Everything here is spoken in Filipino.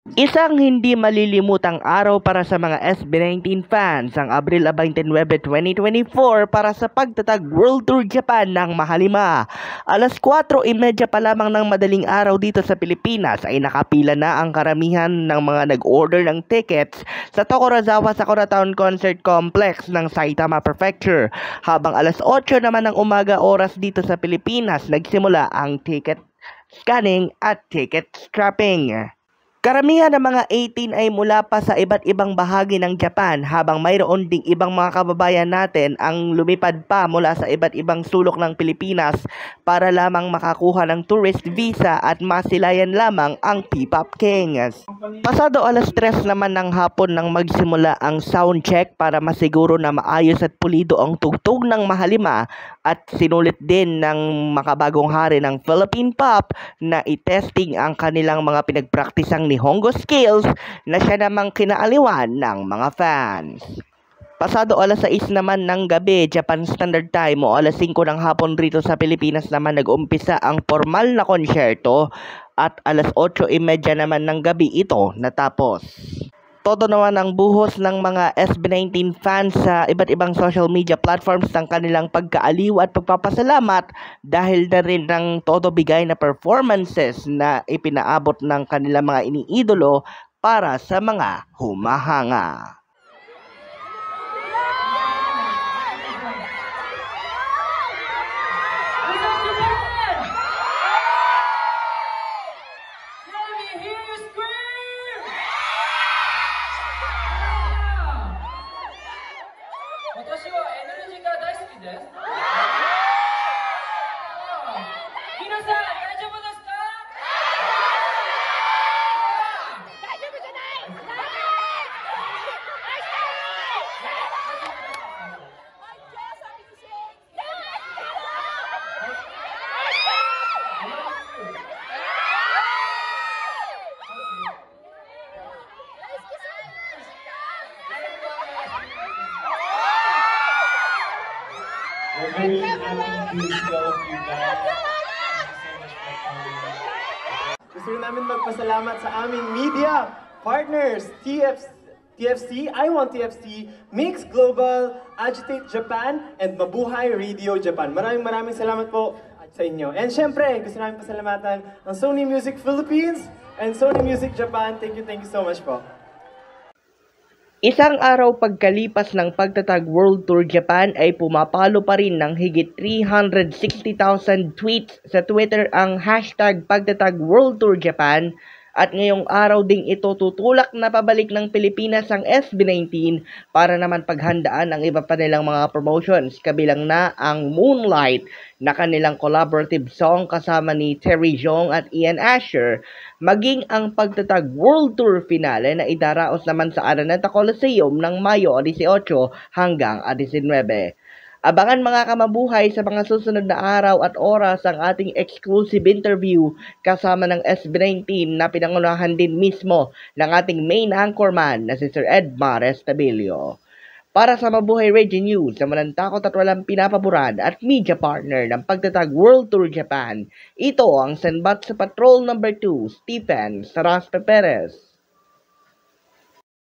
Isang hindi malilimutang araw para sa mga SB19 fans ang Abril 29, 2024 para sa pagtatag World Tour Japan ng Mahalima. Alas 4:30 pa lamang ng madaling araw dito sa Pilipinas ay nakapila na ang karamihan ng mga nag-order ng tickets sa Tokorozawa Sakura Town Concert Complex ng Saitama Prefecture. Habang alas 8 naman ng umaga oras dito sa Pilipinas, nagsimula ang ticket scanning at ticket strapping. Karamihan ng mga 18 ay mula pa sa iba't ibang bahagi ng Japan, habang mayroon ding ibang mga kababayan natin ang lumipad pa mula sa iba't ibang sulok ng Pilipinas para lamang makakuha ng tourist visa at masilayan lamang ang P-Pop Kings. Pasado alas 3 naman ng hapon nang magsimula ang sound check para masiguro na maayos at pulido ang tugtog ng Mahalima, at sinulit din ng makabagong hari ng Philippine Pop na i-testing ang kanilang mga pinagpraktisang Nihongo skills na siya namang kinaaliwan ng mga fans. Pasado alas 6 naman ng gabi, Japan Standard Time, o alas 5 ng hapon rito sa Pilipinas naman nag-umpisa ang formal na konsyerto, at alas 8:30 naman ng gabi ito natapos. Todo naman ang buhos ng mga SB19 fans sa iba't ibang social media platforms ng kanilang pagkaaliw at pagpapasalamat dahil na rin ng todo bigay na performances na ipinaabot ng kanilang mga iniidolo para sa mga humahanga. We're very happy to see all of you guys. Thank you so much for coming. Gusto rin namin magpasalamat sa aming media partners, TFC, I Want TFC, Mix Global, Agitate Japan, and Mabuhay Radio Japan. Maraming salamat po sa inyo. And syempre, gusto namin pasalamatan ang Sony Music Philippines and Sony Music Japan. Thank you so much po. Isang araw pagkalipas ng pagtatag World Tour Japan ay pumapalo pa rin ng higit 360,000 tweets sa Twitter ang hashtag pagtatag World Tour Japan, at ngayong araw ding ito tutulak na pabalik ng Pilipinas ang SB19 para naman paghandaan ang iba pa nilang mga promotions, kabilang na ang Moonlight na kanilang collaborative song kasama ni Terry Jong at Ian Asher, maging ang pagtatag World Tour finale na idaraos naman sa Araneta Coliseum ng Mayo 18 hanggang 19. Abangan mga kamabuhay sa mga susunod na araw at oras ang ating exclusive interview kasama ng SB19 na pinangunahan din mismo ng ating main anchorman na si Sir Edmar Estabilio. Para sa Mabuhay Radio News na walang takot at walang pinapaboran at media partner ng pagtatag World Tour Japan, ito ang Senbat sa Patrol No. 2, Stephen Saraspe Perez.